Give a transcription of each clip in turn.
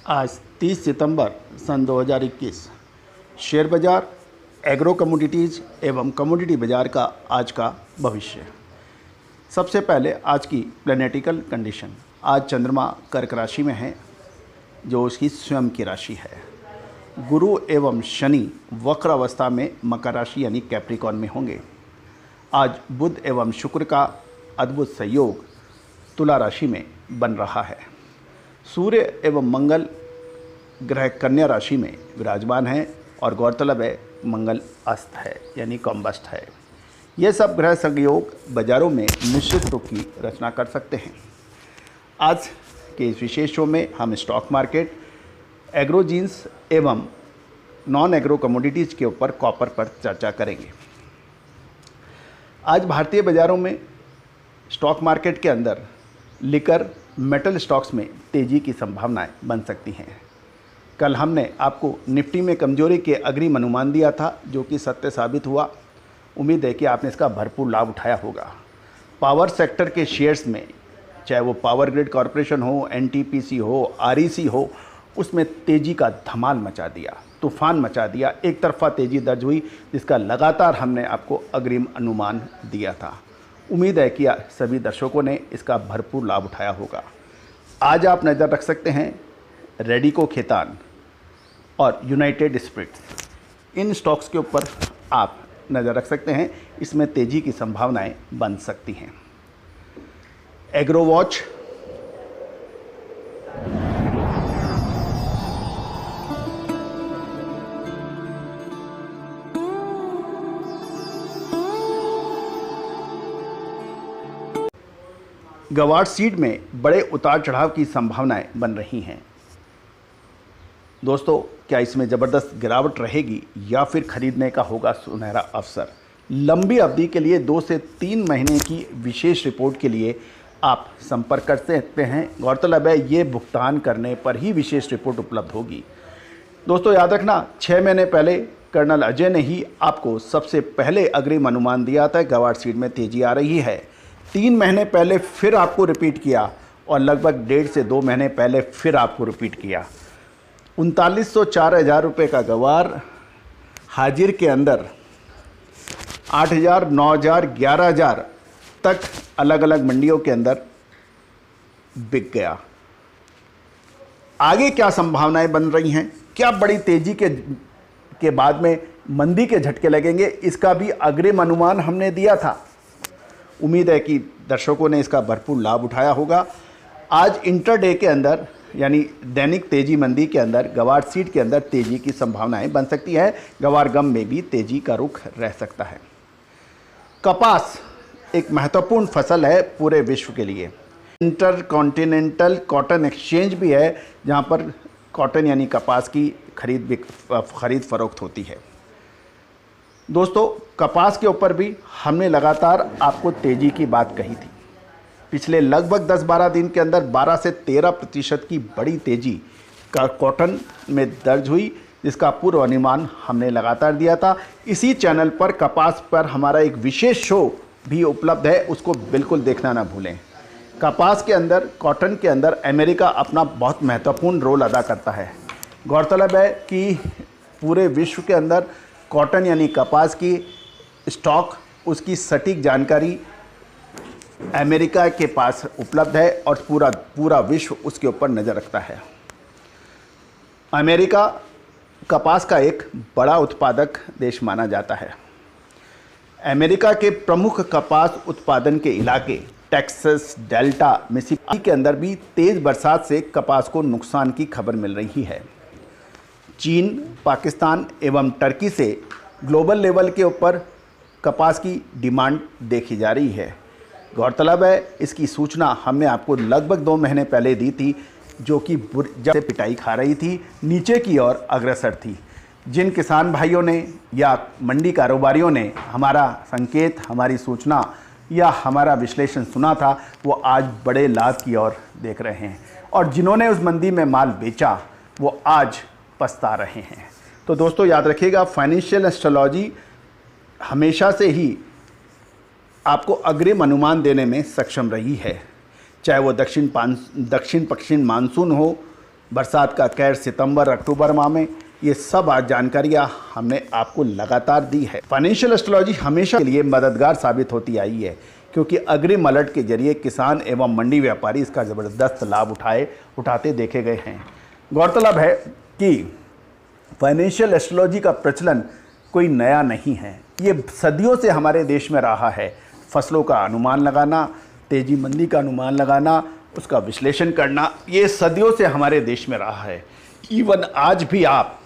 आज 30 सितंबर सन 2021 शेयर बाज़ार, agro commodities एवं कमोडिटी बाज़ार का आज का भविष्य। सबसे पहले आज की प्लैनेटिकल कंडीशन। आज चंद्रमा कर्क राशि में है जो उसकी स्वयं की राशि है। गुरु एवं शनि वक्र अवस्था में मकर राशि यानी कैप्रिकॉर्न में होंगे। आज बुध एवं शुक्र का अद्भुत संयोग तुला राशि में बन रहा है। सूर्य एवं मंगल ग्रह कन्या राशि में विराजमान है और गौरतलब है मंगल अस्त है यानी कॉम्बस्ट है। ये सब ग्रह संयोग बाजारों में निश्चित रूप की रचना कर सकते हैं। आज के इस विशेष शो में हम स्टॉक मार्केट, एग्रो जीन्स एवं नॉन एग्रो कमोडिटीज़ के ऊपर कॉपर पर चर्चा करेंगे। आज भारतीय बाज़ारों में स्टॉक मार्केट के अंदर लिकर मेटल स्टॉक्स में तेज़ी की संभावनाएं बन सकती हैं। कल हमने आपको निफ्टी में कमजोरी के अग्रिम अनुमान दिया था जो कि सत्य साबित हुआ। उम्मीद है कि आपने इसका भरपूर लाभ उठाया होगा। पावर सेक्टर के शेयर्स में, चाहे वो पावर ग्रिड कॉरपोरेशन हो, एनटीपीसी हो, आरईसी हो, उसमें तेज़ी का धमाल मचा दिया, तूफान मचा दिया। एक तरफा तेज़ी दर्ज हुई जिसका लगातार हमने आपको अग्रिम अनुमान दिया था। उम्मीद है कि सभी दर्शकों ने इसका भरपूर लाभ उठाया होगा। आज आप नज़र रख सकते हैं रेडिको खेतान और यूनाइटेड स्पिरिट्स, इन स्टॉक्स के ऊपर आप नज़र रख सकते हैं। इसमें तेज़ी की संभावनाएं बन सकती हैं। एग्रो वॉच, गवार सीड में बड़े उतार चढ़ाव की संभावनाएं बन रही हैं। दोस्तों, क्या इसमें ज़बरदस्त गिरावट रहेगी या फिर खरीदने का होगा सुनहरा अवसर? लंबी अवधि के लिए 2 से 3 महीने की विशेष रिपोर्ट के लिए आप संपर्क कर सकते हैं। गौरतलब है ये भुगतान करने पर ही विशेष रिपोर्ट उपलब्ध होगी। दोस्तों याद रखना, 6 महीने पहले कर्नल अजय ने ही आपको सबसे पहले अग्रिम अनुमान दिया था गवार सीड में तेज़ी आ रही है। 3 महीने पहले फिर आपको रिपीट किया और लगभग 1.5 से 2 महीने पहले फिर आपको रिपीट किया। 3900 4,000 रुपये का गवार हाजिर के अंदर 8,000, 9,000, 11,000 तक अलग अलग मंडियों के अंदर बिक गया। आगे क्या संभावनाएं बन रही हैं? क्या बड़ी तेजी के बाद में मंदी के झटके लगेंगे? इसका भी अग्रिम अनुमान हमने दिया था। उम्मीद है कि दर्शकों ने इसका भरपूर लाभ उठाया होगा। आज इंटरडे के अंदर यानी दैनिक तेजी मंदी के अंदर गवार सीड के अंदर तेजी की संभावनाएं बन सकती है। गवार गम में भी तेजी का रुख रह सकता है। कपास एक महत्वपूर्ण फसल है पूरे विश्व के लिए। इंटरकॉन्टिनेंटल कॉटन एक्सचेंज भी है जहां पर कॉटन यानी कपास की खरीद फरोख्त होती है। दोस्तों, कपास के ऊपर भी हमने लगातार आपको तेज़ी की बात कही थी। पिछले लगभग 10-12 दिन के अंदर 12 से 13% की बड़ी तेज़ी का कॉटन में दर्ज हुई, जिसका पूर्व अनुमान हमने लगातार दिया था। इसी चैनल पर कपास पर हमारा एक विशेष शो भी उपलब्ध है, उसको बिल्कुल देखना ना भूलें। कपास के अंदर, कॉटन के अंदर अमेरिका अपना बहुत महत्वपूर्ण रोल अदा करता है। गौरतलब है कि पूरे विश्व के अंदर कॉटन यानी कपास की स्टॉक, उसकी सटीक जानकारी अमेरिका के पास उपलब्ध है और पूरा विश्व उसके ऊपर नज़र रखता है। अमेरिका कपास का एक बड़ा उत्पादक देश माना जाता है। अमेरिका के प्रमुख कपास उत्पादन के इलाके टेक्सास, डेल्टा, मिसिसिपी के अंदर भी तेज़ बरसात से कपास को नुकसान की खबर मिल रही है। चीन, पाकिस्तान एवं टर्की से ग्लोबल लेवल के ऊपर कपास की डिमांड देखी जा रही है। गौरतलब है इसकी सूचना हमने आपको लगभग 2 महीने पहले दी थी, जो कि जब से पिटाई खा रही थी, नीचे की ओर अग्रसर थी। जिन किसान भाइयों ने या मंडी कारोबारियों ने हमारा संकेत, हमारी सूचना या हमारा विश्लेषण सुना था, वो आज बड़े लाभ की ओर देख रहे हैं और जिन्होंने उस मंदी में माल बेचा वो आज पछता रहे हैं। तो दोस्तों याद रखिएगा, फाइनेंशियल एस्ट्रोलॉजी हमेशा से ही आपको अग्रिम अनुमान देने में सक्षम रही है। चाहे वो दक्षिण पश्चिम मानसून हो बरसात का कहर सितंबर अक्टूबर माह में, ये सब आज जानकारियाँ हमने आपको लगातार दी है। फाइनेंशियल एस्ट्रोलॉजी हमेशा के लिए मददगार साबित होती आई है, क्योंकि अग्रिम अलर्ट के जरिए किसान एवं मंडी व्यापारी इसका ज़बरदस्त लाभ उठाते देखे गए हैं। गौरतलब है कि फाइनेंशियल एस्ट्रोलॉजी का प्रचलन कोई नया नहीं है, ये सदियों से हमारे देश में रहा है। फसलों का अनुमान लगाना, तेजी मंदी का अनुमान लगाना, उसका विश्लेषण करना, ये सदियों से हमारे देश में रहा है। इवन आज भी आप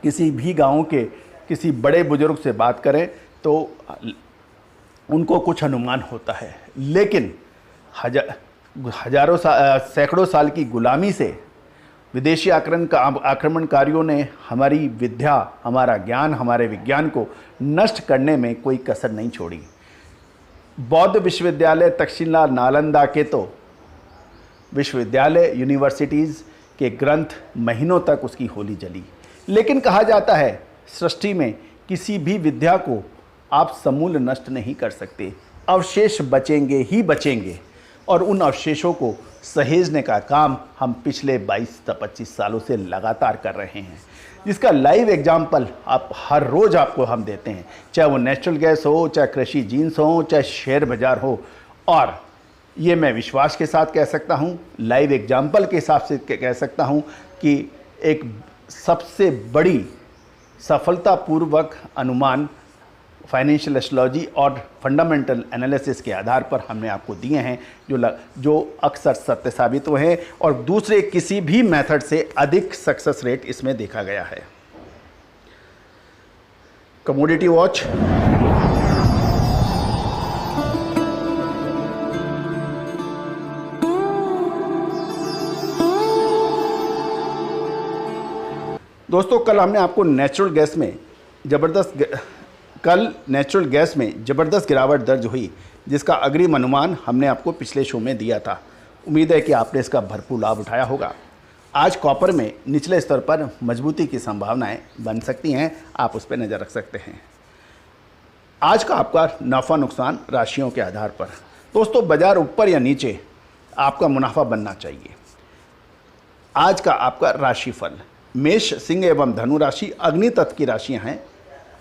किसी भी गांव के किसी बड़े बुजुर्ग से बात करें तो उनको कुछ अनुमान होता है, लेकिन सैकड़ों साल की गुलामी से विदेशी आक्रमणकारियों ने हमारी विद्या, हमारा ज्ञान, हमारे विज्ञान को नष्ट करने में कोई कसर नहीं छोड़ी। बौद्ध विश्वविद्यालय तक्षशिला नालंदा के तो विश्वविद्यालय यूनिवर्सिटीज़ के ग्रंथ महीनों तक उसकी होली जली। लेकिन कहा जाता है सृष्टि में किसी भी विद्या को आप समूल नष्ट नहीं कर सकते, अवशेष बचेंगे ही बचेंगे, और उन अवशेषों को सहेजने का काम हम पिछले 22-25 सालों से लगातार कर रहे हैं, जिसका लाइव एग्जाम्पल आप हर रोज़ आपको हम देते हैं, चाहे वो नेचुरल गैस हो, चाहे कृषि जीन्स हो, चाहे शेयर बाज़ार हो। और ये मैं विश्वास के साथ कह सकता हूँ, लाइव एग्जाम्पल के हिसाब से कह सकता हूँ कि एक सबसे बड़ी सफलतापूर्वक अनुमान फाइनेंशियल एस्ट्रोलॉजी और फंडामेंटल एनालिसिस के आधार पर हमने आपको दिए हैं, जो अक्सर सत्य साबित हुए हैं और दूसरे किसी भी मेथड से अधिक सक्सेस रेट इसमें देखा गया है। कमोडिटी वॉच, दोस्तों कल हमने आपको नेचुरल गैस में ज़बरदस्त गिरावट दर्ज हुई, जिसका अग्रिम अनुमान हमने आपको पिछले शो में दिया था। उम्मीद है कि आपने इसका भरपूर लाभ उठाया होगा। आज कॉपर में निचले स्तर पर मजबूती की संभावनाएं बन सकती हैं, आप उस पर नज़र रख सकते हैं। आज का आपका नफ़ा नुकसान राशियों के आधार पर, दोस्तों बाजार ऊपर या नीचे आपका मुनाफा बनना चाहिए। आज का आपका राशिफल, मेष, सिंह एवं धनु राशि अग्नि तत्व की राशियां हैं।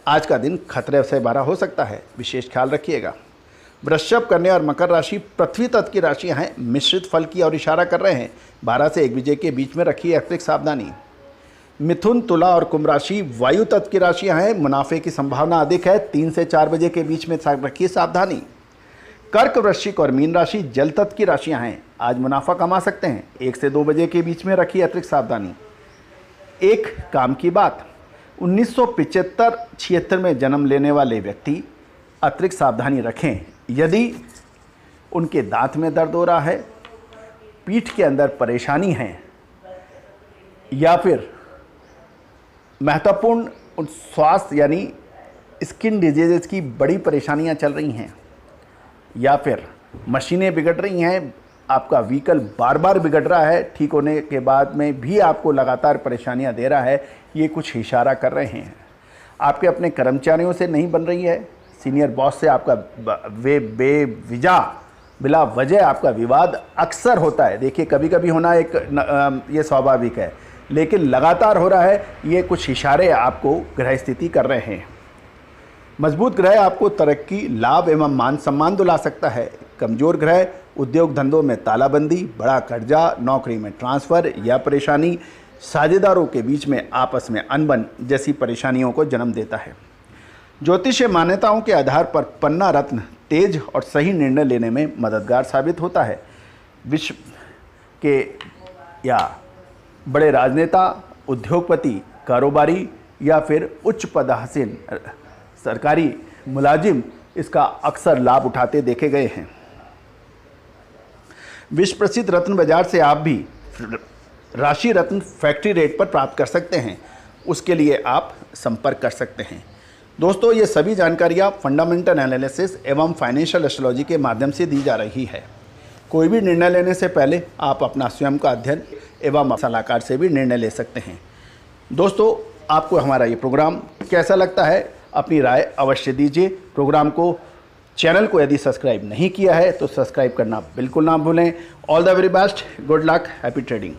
आज का दिन खतरे से भरा हो सकता है, विशेष ख्याल रखिएगा। वृषभ, कन्या और मकर राशि पृथ्वी तत्व की राशियां हैं, मिश्रित फल की ओर इशारा कर रहे हैं। 12 से 1 बजे के बीच में रखिए अतिरिक्त सावधानी। मिथुन, तुला और कुंभ राशि वायु तत्व की राशियां हैं, मुनाफे की संभावना अधिक है। 3 से 4 बजे के बीच में रखिए सावधानी। कर्क, वृश्चिक और मीन राशि जल तत्व की राशियां हैं, आज मुनाफा कमा सकते हैं। 1 से 2 बजे के बीच में रखिए अतिरिक्त सावधानी। एक काम की बात, 1975-76 में जन्म लेने वाले व्यक्ति अतिरिक्त सावधानी रखें यदि उनके दांत में दर्द हो रहा है, पीठ के अंदर परेशानी है, या फिर महत्वपूर्ण स्वास्थ्य यानी स्किन डिजीज़ की बड़ी परेशानियां चल रही हैं, या फिर मशीनें बिगड़ रही हैं, आपका व्हीकल बार बार बिगड़ रहा है, ठीक होने के बाद में भी आपको लगातार परेशानियां दे रहा है, ये कुछ इशारा कर रहे हैं। आपके अपने कर्मचारियों से नहीं बन रही है, सीनियर बॉस से आपका बिला वजह आपका विवाद अक्सर होता है। देखिए कभी कभी होना ये स्वाभाविक है, लेकिन लगातार हो रहा है, ये कुछ इशारे आपको ग्रह स्थिति कर रहे हैं। मजबूत ग्रह आपको तरक्की, लाभ एवं मान सम्मान दिला सकता है। कमज़ोर ग्रह उद्योग धंधों में तालाबंदी, बड़ा कर्जा, नौकरी में ट्रांसफ़र या परेशानी, साझेदारों के बीच में आपस में अनबन जैसी परेशानियों को जन्म देता है। ज्योतिषीय मान्यताओं के आधार पर पन्ना रत्न तेज और सही निर्णय लेने में मददगार साबित होता है। विश्व के या बड़े राजनेता, उद्योगपति, कारोबारी या फिर उच्च पदहासिल सरकारी मुलाजिम इसका अक्सर लाभ उठाते देखे गए हैं। विश्व प्रसिद्ध रत्न बाजार से आप भी राशि रत्न फैक्ट्री रेट पर प्राप्त कर सकते हैं, उसके लिए आप संपर्क कर सकते हैं। दोस्तों ये सभी जानकारियाँ फंडामेंटल एनालिसिस एवं फाइनेंशियल एस्ट्रोलॉजी के माध्यम से दी जा रही है। कोई भी निर्णय लेने से पहले आप अपना स्वयं का अध्ययन एवं सलाहकार से भी निर्णय ले सकते हैं। दोस्तों आपको हमारा ये प्रोग्राम कैसा लगता है, अपनी राय अवश्य दीजिए। प्रोग्राम को, चैनल को यदि सब्सक्राइब नहीं किया है तो सब्सक्राइब करना बिल्कुल ना भूलें। All the very best, good luck, happy trading.